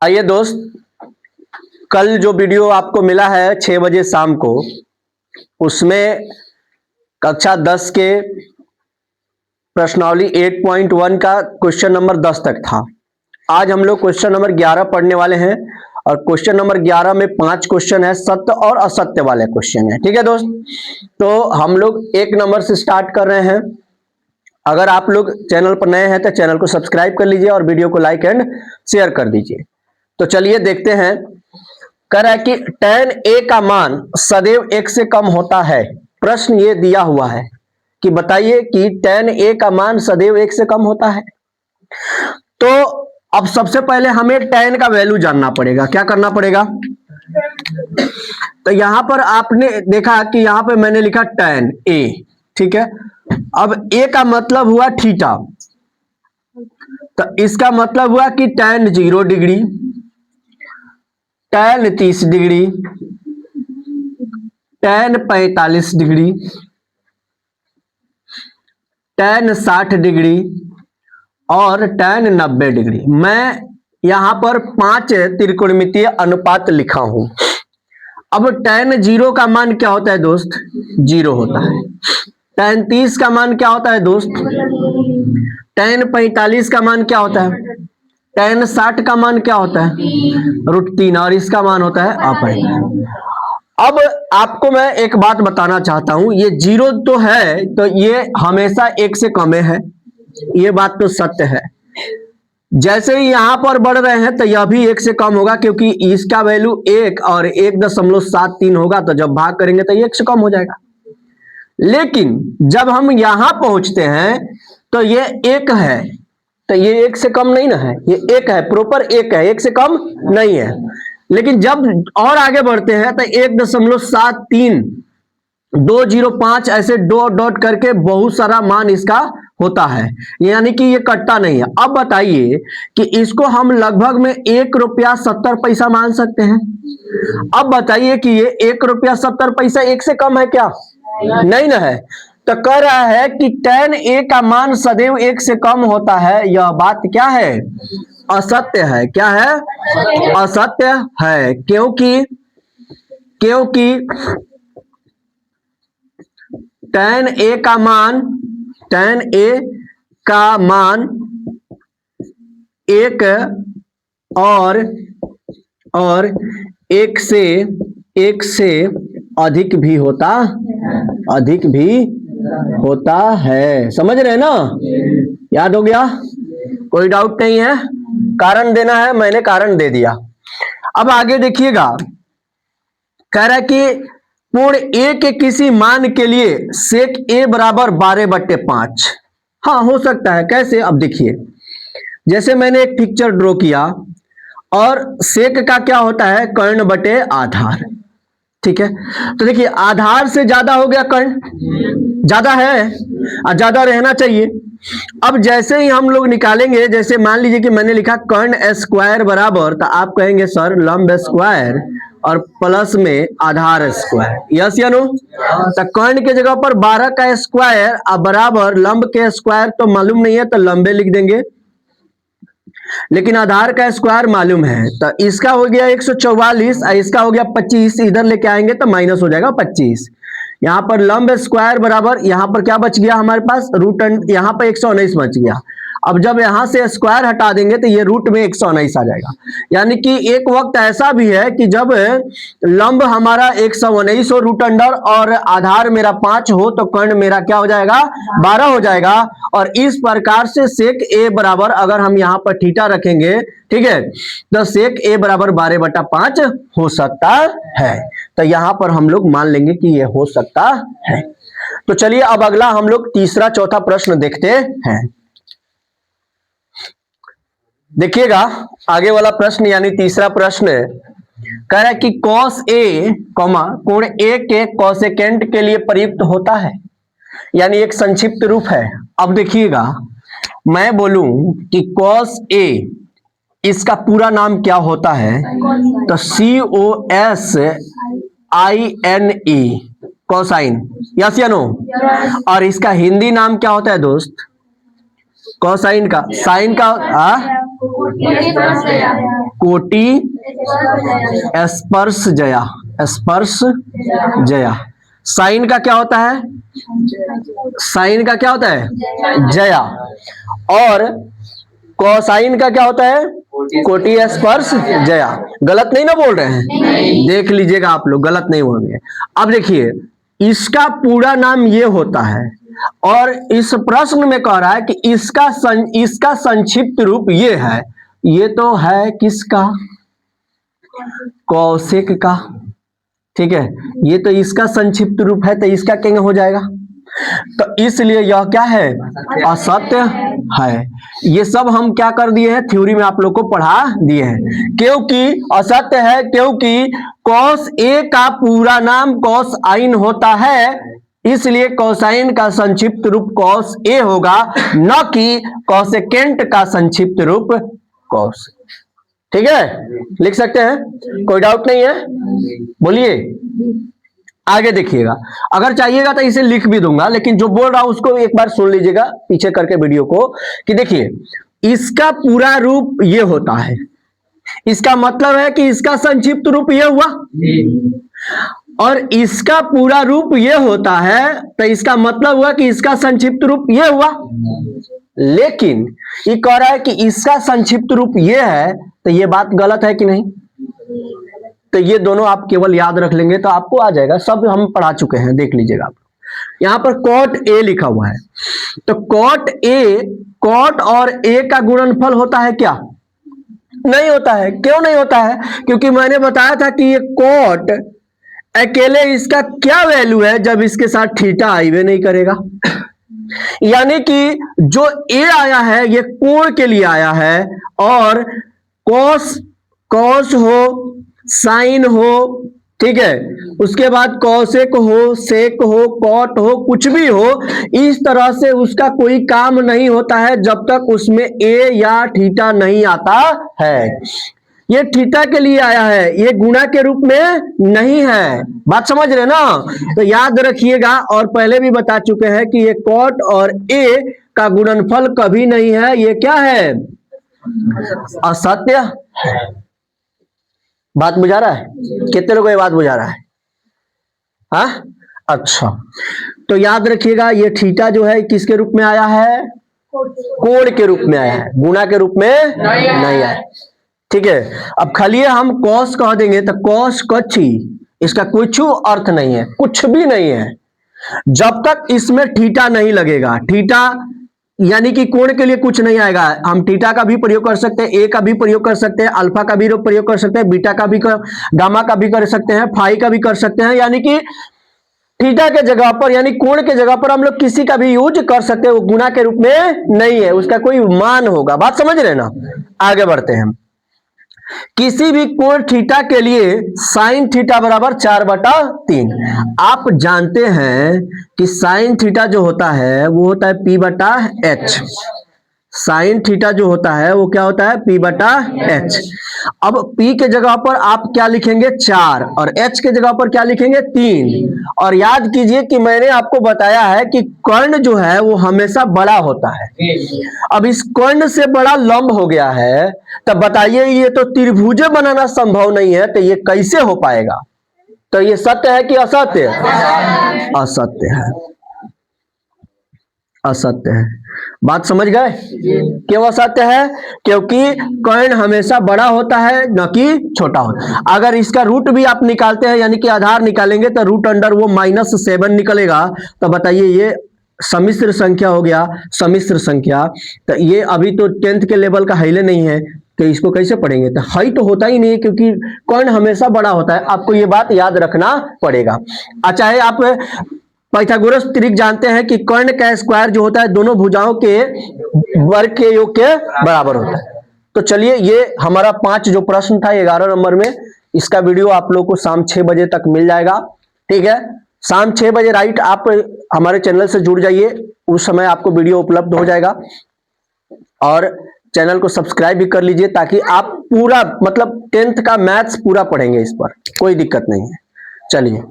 आइए दोस्त, कल जो वीडियो आपको मिला है 6 बजे शाम को, उसमें कक्षा 10 के प्रश्नावली 8.1 का क्वेश्चन नंबर 10 तक था। आज हम लोग क्वेश्चन नंबर 11 पढ़ने वाले हैं और क्वेश्चन नंबर 11 में 5 क्वेश्चन है, सत्य और असत्य वाले क्वेश्चन है। ठीक है दोस्त, तो हम लोग 1 नंबर से स्टार्ट कर रहे हैं। अगर आप लोग चैनल पर नए हैं तो चैनल को सब्सक्राइब कर लीजिए और वीडियो को लाइक एंड शेयर कर दीजिए। तो चलिए देखते हैं। कह रहा है कि tan a का मान सदैव 1 से कम होता है। प्रश्न ये दिया हुआ है कि बताइए कि tan a का मान सदैव 1 से कम होता है। तो अब सबसे पहले हमें tan का वैल्यू जानना पड़ेगा। क्या करना पड़ेगा? तो यहां पर आपने देखा कि यहां पर मैंने लिखा tan a, ठीक है। अब a का मतलब हुआ थीटा, तो इसका मतलब हुआ कि tan 0 degree, tan 30 degree, tan 45 degree, tan 60 degree और tan 90 डिग्री। मैं यहां पर 5 त्रिकोणमितीय अनुपात लिखा हूं। अब tan 0 का मान क्या होता है दोस्त? 0 होता है। tan 30 का मान क्या होता है दोस्त? tan 45 का मान क्या होता है? tan 60 का मान क्या होता है? √3, और इसका मान होता है अपाई। अब आपको मैं एक बात बताना चाहता हूं, ये 0 तो है तो ये हमेशा 1 से कम है, ये बात तो सत्य है। जैसे ही यहां पर बढ़ रहे हैं तो यह भी 1 से कम होगा, क्योंकि इसका वैल्यू 1 और 1.73 होगा, तो जब भाग करेंगे तो ये 1 से कम हो जाएगा। लेकिन जब हम यहां पहुंचते हैं तो ये 1 है, तो ये 1 से कम नहीं ना है, ये 1 है, प्रॉपर 1 है, 1 से कम नहीं है। लेकिन जब और आगे बढ़ते हैं तो 1.73, 205 ऐसे डॉट डॉट करके बहुत सारा मान इसका होता है, यानी कि ये कटता नहीं है। अब बताइए कि इसको हम लगभग में 1 रुपया 70 पैसा मान सकते हैं। अब बताइए कि ये 1 रुपया 70 पैसा 1 से कम है क्या? नहीं ना है। तो कह रहा है कि tan a का मान सदैव 1 से कम होता है। यह बात क्या है? असत्य है। क्या है? असत्य है। क्योंकि tan a का मान 1 और 1 से अधिक भी होता है। समझ रहे हैं ना? याद हो गया? कोई डाउट नहीं है? कारण देना है, मैंने कारण दे दिया। अब आगे देखिएगा, कह रहा है कि पूर्ण a के किसी मान के लिए sec a बराबर 12/5। हाँ, हो सकता है। कैसे? अब देखिए, जैसे मैंने एक पिक्चर ड्रॉ किया और sec का क्या होता है? कर्ण बटे आधार। ठीक है, तो देखिए आधार से ज्यादा हो गया कर्ण, ज्यादा है और ज्यादा रहना चाहिए। अब जैसे ही हम लोग निकालेंगे, जैसे मान लीजिए कि मैंने लिखा कर्ण स्क्वायर बराबर, तो आप कहेंगे सर लंब स्क्वायर और प्लस में आधार स्क्वायर, यस या नो? तो कर्ण के जगह पर 12 का स्क्वायर और बराबर लंब के स्क्वायर तो मालूम नहीं है, तो लंबे लिख देंगे, लेकिन आधार का स्क्वायर मालूम है। तो इसका हो गया 144 और इसका हो गया 25, इधर लेके आएंगे तो माइनस हो जाएगा 25। यहां पर लंब स्क्वायर बराबर, यहां पर क्या बच गया हमारे पास? रूट, यहां पर 119 बच गया। अब जब यहां से स्क्वायर हटा देंगे तो ये रूट में 119 आ जाएगा। यानी कि एक वक्त ऐसा भी है कि जब लंब हमारा 119 हो रूट अंडर और आधार मेरा 5 हो, तो कर्ण मेरा क्या हो जाएगा? 12 हो जाएगा। और इस प्रकार से sec a बराबर, अगर हम यहां पर थीटा रखेंगे, ठीक है, तो sec a बराबर 12/5 हो सकता है। तो यहां पर हम लोग मान लेंगे कि यह हो सकता है। तो चलिए अब अगला हम लोग तीसरा चौथा प्रश्न देखते हैं। देखिएगा आगे वाला प्रश्न, यानी तीसरा प्रश्न कह रहा है कि cos a, कोण a के कोसेकेंट के लिए प्रयुक्त होता है, यानी एक संक्षिप्त रूप है। अब देखिएगा, मैं बोलूं कि cos a, इसका पूरा नाम क्या होता है? तो COSINE, कोसाइन, यस या नो? और इसका हिंदी नाम क्या होता है दोस्त? कोसाइन का, साइन का कोटि स्पर्श जया, स्पर्श जया। साइन का क्या होता है? साइन का क्या होता है? जया। और कोसाइन का क्या होता है? कोटि स्पर्श जया। गलत नहीं ना बोल रहे हैं? नहीं। देख लीजिएगा आप लोग, गलत नहीं बोल रहे। अब देखिए, इसका पूरा नाम ये होता है और इस प्रश्न में कह रहा है कि इसका संक्षिप्त रूप ये है। ये तो है किसका? कौशिक का। ठीक है, ये तो इसका संक्षिप्त रूप है, तो इसका क्या हो जाएगा? तो इसलिए यह क्या है? असत्य है। ये सब हम क्या कर दिए हैं? थ्योरी में आप लोग को पढ़ा दिए हैं। क्योंकि असत्य है, क्योंकि कॉस ए का पूरा नाम कॉस आइन होता है, इसलिए कोसाइन का संक्षिप्त रूप कॉस ए होगा, न कि कोसेकेंट का संक्षिप्त रूप कॉस। ठीक है, लिख सकते हैं, कोई डाउट नहीं है? बोलिए, आगे देखिएगा। अगर चाहिएगा तो इसे लिख भी दूंगा, लेकिन जो बोल रहा हूं उसको एक बार सुन लीजिएगा पीछे करके वीडियो को, कि देखिए इसका पूरा रूप ये होता है, इसका मतलब है कि इसका संक्षिप्त रूप ये हुआ, और इसका पूरा रूप ये होता है, तो इसका मतलब हुआ कि इसका संक्षिप्त रूप ये हुआ। लेकिन ये कह रहा है कि इसका संक्षिप्त रूप ये है, तो ये बात गलत है कि नहीं? तो ये दोनों आप केवल याद रख लेंगे तो आपको आ जाएगा। सब हम पढ़ा चुके हैं, देख लीजिएगा आप। यहां पर कॉट ए लिखा हुआ है, तो कॉट ए, कॉट और ए का गुणनफल होता है क्या? नहीं होता है। क्यों नहीं होता है? क्योंकि मैंने बताया था कि ये कॉट अकेले इसका क्या वैल्यू है जब इसके साथ थीटा आईवे नहीं करेगा। यानी कि जो ए आया है ये कोण के लिए आया है, और कॉस, कॉस हो, साइन हो, ठीक है, उसके बाद कॉसेक हो, सेक हो, कॉट हो, कुछ भी हो, इस तरह से उसका कोई काम नहीं होता है जब तक उसमें ए या थीटा नहीं आता है। ये थीटा के लिए आया है, ये गुणा के रूप में नहीं है। बात समझ रहे ना? तो याद रखिएगा, और पहले भी बता चुके हैं कि ये कॉट और ए का गुणनफल कभी नहीं है। ये क्या है? असत्य है। बात बुझा रहा है? कितने लोगों को ये बात बुझा रहा है? हाँ, अच्छा, तो याद रखिएगा ये थीटा जो है किसके रूप में आया है? कोण के रूप में आया है, गुणा के रूप में नहीं आया। ठीक है, अब खाली हम कॉस कह देंगे तो कॉस कच्छी, इसका कुछ अर्थ नहीं है, कुछ भी नहीं है जब तक इसमें थीटा नहीं लगेगा। थीटा यानी कि कोण के लिए कुछ नहीं आएगा। हम थीटा का भी प्रयोग कर सकते हैं, ए का भी प्रयोग कर सकते हैं, अल्फा का भी प्रयोग कर सकते हैं, बीटा का भी गामा का भी कर सकते हैं, फाई का भी कर सकते हैं। यानी कि थीटा के जगह पर, यानी कोण के जगह पर हम लोग किसी का भी यूज कर सकते हैं। वो गुणा के रूप में नहीं है, उसका कोई मान होगा। बात समझ रहे ना? आगे बढ़ते हैं। किसी भी कोण थीटा के लिए साइन थीटा बराबर 4/3। आप जानते हैं कि साइन थीटा जो होता है वो होता है P/H। साइन थीटा जो होता है वो क्या होता है? P/H। अब P के जगह पर आप क्या लिखेंगे? 4, और H के जगह पर क्या लिखेंगे? 3। और याद कीजिए कि मैंने आपको बताया है कि कर्ण जो है वो हमेशा बड़ा होता है। अब इस कर्ण से बड़ा लंब हो गया है, तब बताइए ये तो त्रिभुज बनाना संभव नहीं है, तो ये कैसे हो पाएगा? तो ये सत्य है कि असत्य? असत्य है, असत्य है। बात समझ गए? क्यों असत्य है? क्योंकि कर्ण हमेशा बड़ा होता है न कि छोटा होता है। अगर इसका रूट भी आप निकालते हैं, यानी कि आधार निकालेंगे, तो रूट अंडर वो -7 निकलेगा। तो बताइए ये सम्मिश्र संख्या हो गया, सम्मिश्र संख्या। तो ये अभी तो 10th के लेवल का हाईले नहीं है, तो इसको कैसे पढ़ेंगे? तो हाई तो होता ही नहीं है, क्योंकि कर्ण हमेशा बड़ा होता है। आपको ये बात याद रखना पड़ेगा। चाहे आप पाइथागोरस त्रिक जानते हैं कि कर्ण का स्क्वायर जो होता है दोनों भुजाओं के वर्ग के योग के बराबर होता है। तो चलिए, ये हमारा 5 जो प्रश्न था 11 नंबर में, इसका वीडियो आप लोग को शाम 6 बजे तक मिल जाएगा। ठीक है, शाम 6 बजे राइट आप हमारे चैनल से जुड़ जाइए, उस समय आपको वीडियो उपलब्ध हो जाएगा। और चैनल को सब्सक्राइब भी कर लीजिए, ताकि आप पूरा मतलब 10th का मैथ्स पूरा पढ़ेंगे, इस पर कोई दिक्कत नहीं है। चलिए।